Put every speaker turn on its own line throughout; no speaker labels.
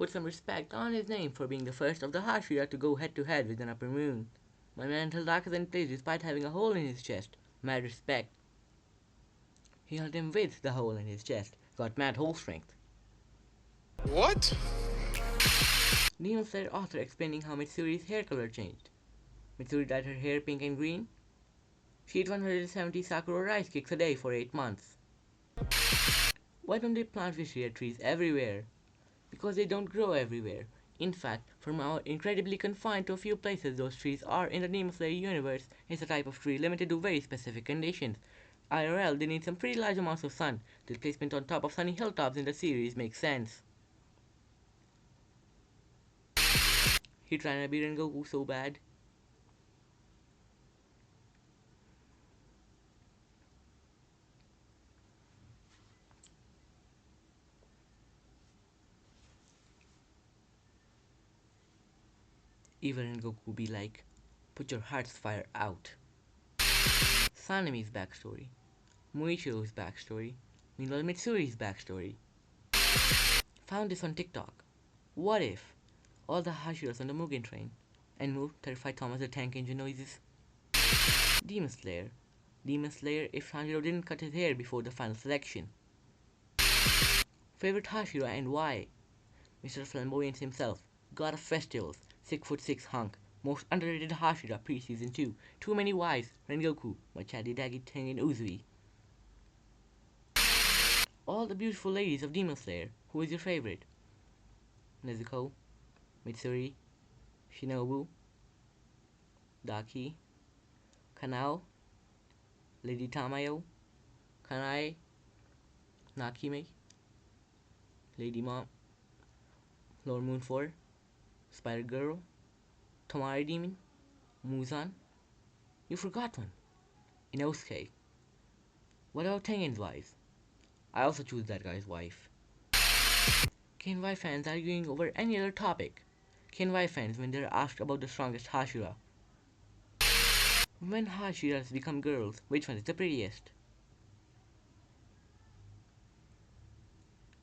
Put some respect on his name for being the first of the Hashira to go head to head with an upper moon. My man held Akazen in place despite having a hole in his chest. Mad respect. He held him with the hole in his chest. Got mad hole strength.
What?
Demon Slayer author explaining how Mitsuri's hair color changed. Mitsuri dyed her hair pink and green. She ate 170 Sakura rice cakes a day for 8 months. Why don't they plant wisteria trees everywhere? Because they don't grow everywhere. In fact, from our incredibly confined to a few places those trees are in the Demon Slayer universe, it's a type of tree limited to very specific conditions. IRL, they need some pretty large amounts of sun. Their placement on top of sunny hilltops in the series makes sense. He trying to be Rengoku so bad. Even Rengoku be like, put your heart's fire out. Sanemi's backstory. Muichiro's backstory. Meanwhile Mitsuri's backstory. Found this on TikTok. What if all the Hashiras on the Mugen train and Mu terrified Thomas the Tank Engine noises? Demon Slayer. Demon Slayer if Tanjiro didn't cut his hair before the final selection. Favorite Hashira and why? Mr. Flamboyance himself. God of Festivals. 6'6" hunk. Most underrated Hashira pre-season 2. Too many wives. Rengoku. Machadi Dagi Tengen Uzui. All the beautiful ladies of Demon Slayer. Who is your favorite? Nezuko, Mitsuri, Shinobu, Daki, Kanao, Lady Tamayo, Kanae, Nakime, Lady Mom, Lord Moon 4, Spider Girl, Tomari Demon, Muzan. You forgot one. Inosuke. What about Tengen's wives? I also choose that guy's wife. KNY fans arguing over any other topic. KNY fans when they're asked about the strongest Hashira. When Hashiras become girls, which one is the prettiest?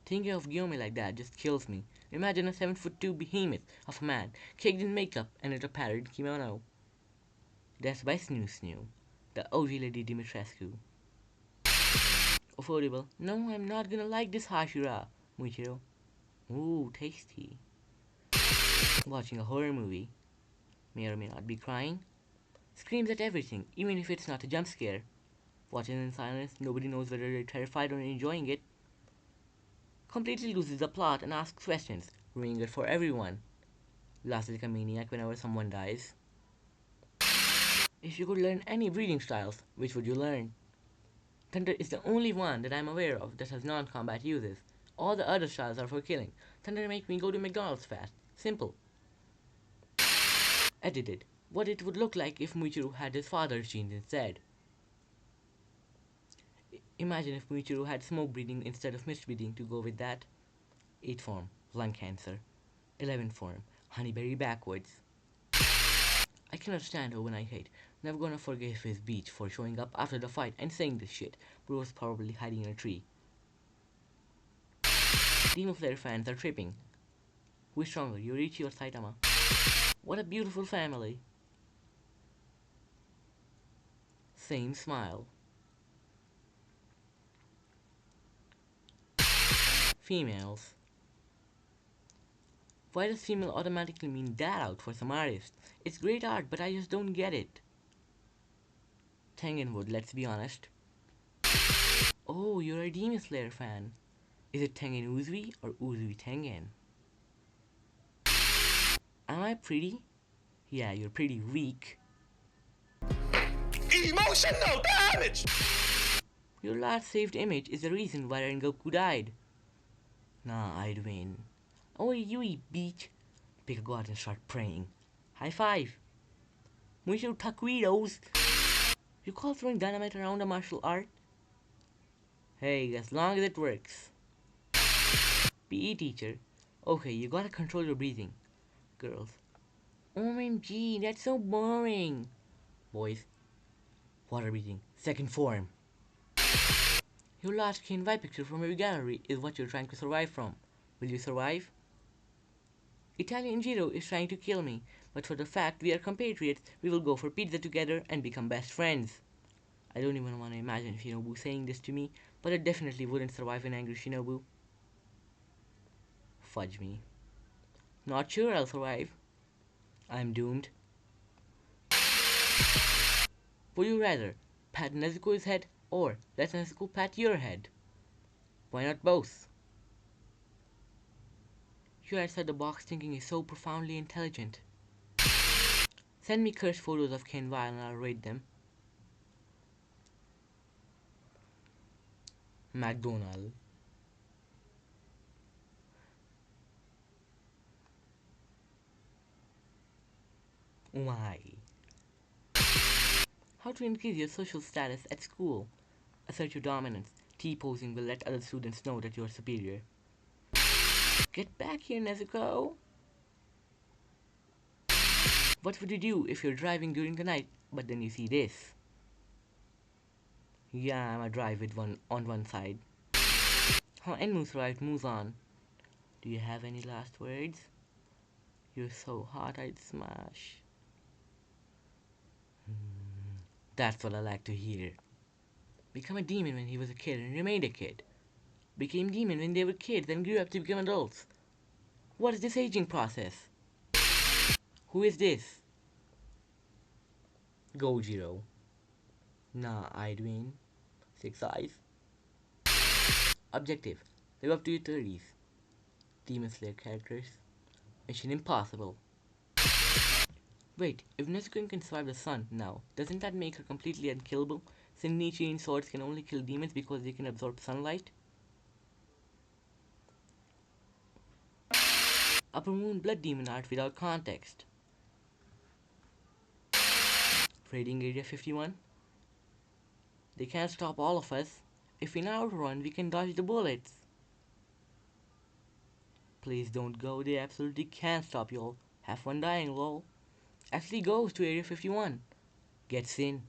Thinking of Gyome like that just kills me. Imagine a 7'2" behemoth of a man, caked in makeup and in a padded kimono. That's by Snoo Snoo, the OG Lady Dimitrescu. Affordable. No, I'm not gonna like this Hashira. Muichiro. Ooh, tasty. Watching a horror movie. May or may not be crying. Screams at everything, even if it's not a jump scare. Watching in silence, nobody knows whether they're terrified or enjoying it. Completely loses the plot and asks questions, ruining it for everyone. Laughs like a maniac whenever someone dies. If you could learn any breeding styles, which would you learn? Thunder is the only one that I'm aware of that has non-combat uses. All the other styles are for killing. Thunder make me go to McDonald's fast. Simple. Edited. What it would look like if Muichiro had his father's genes instead. Imagine if Muichiro had smoke breathing instead of mist breathing to go with that. 8th form, lung cancer. 11th form, honeyberry backwards. I cannot stand her when I hate. Never gonna forgive his beach for showing up after the fight and saying this shit. Bro was probably hiding in a tree. Demon Slayer fans are tripping. Who is stronger, Yorichi or Saitama? What a beautiful family. Same smile. Females. Why does female automatically mean dad out for some artists? It's great art, but I just don't get it. Tengen would, let's be honest. Oh, you're a Demon Slayer fan. Is it Tengen Uzui or Uzui Tengen? Am I pretty? Yeah, you're pretty weak.
Emotional damage!
Your last saved image is the reason why Rengoku died. Nah, I'd win. Oh, Yui, beach. Pick a god and start praying. High five. Muisho taquitos. You call throwing dynamite around a martial art? Hey, as long as it works. PE teacher. Okay, you gotta control your breathing. Girls. OMG, that's so boring. Boys. Water breathing. Second form. Your last KNY picture from your gallery is what you're trying to survive from. Will you survive? Italian Giro is trying to kill me, but for the fact we are compatriots, we will go for pizza together and become best friends. I don't even want to imagine Shinobu saying this to me, but I definitely wouldn't survive an angry Shinobu. Fudge me. Not sure I'll survive. I'm doomed. Would you rather pat Nezuko's head or let Nezuko pat your head? Why not both? Your outside the box thinking is so profoundly intelligent. Send me cursed photos of Ken Vile and I'll rate them. McDonald. Why? How to increase your social status at school? Assert your dominance. T-posing will let other students know that you are superior. Get back here, Nezuko! What would you do if you're driving during the night, but then you see this? Yeah, I'ma drive with one on one side. How Enmu survived Muzan. Do you have any last words? You're so hot I'd smash. That's what I like to hear. Become a demon when he was a kid and remained a kid. Became demon when they were kids and grew up to become adults. What is this aging process? Who is this? Gojiro. Nah, Idwin. 6 eyes. Objective. Live up to your 30s. Demon Slayer characters. Mission impossible. Wait, if Nezuko can survive the sun now, doesn't that make her completely unkillable? Since Nichiren swords can only kill demons because they can absorb sunlight? Upper Moon Blood Demon art without context. Raiding Area 51? They can't stop all of us. If we now outrun, we can dodge the bullets. Please don't go, they absolutely can't stop y'all. Have fun dying, lol. Actually goes to Area 51. Gets in.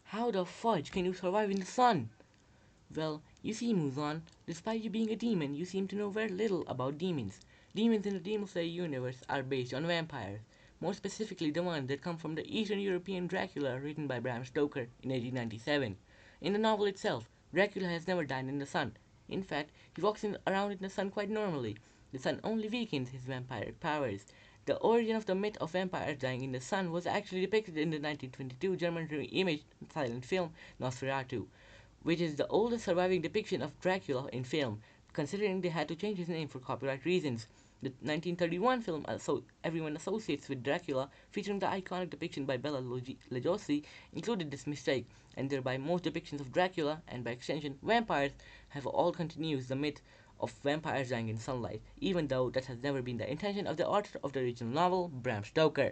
How the fudge can you survive in the sun? Well, you see, Muzan, despite you being a demon, you seem to know very little about demons. Demons in the Demon Slayer universe are based on vampires, more specifically the ones that come from the Eastern European Dracula written by Bram Stoker in 1897. In the novel itself, Dracula has never died in the sun. In fact, he walks around in the sun quite normally. The sun only weakens his vampiric powers. The origin of the myth of vampires dying in the sun was actually depicted in the 1922 German image silent film Nosferatu, which is the oldest surviving depiction of Dracula in film, considering they had to change his name for copyright reasons. The 1931 film everyone associates with Dracula, featuring the iconic depiction by Bela Lugosi, included this mistake, and thereby most depictions of Dracula, and by extension vampires, have all continued the myth of vampires dying in sunlight, even though that has never been the intention of the author of the original novel, Bram Stoker.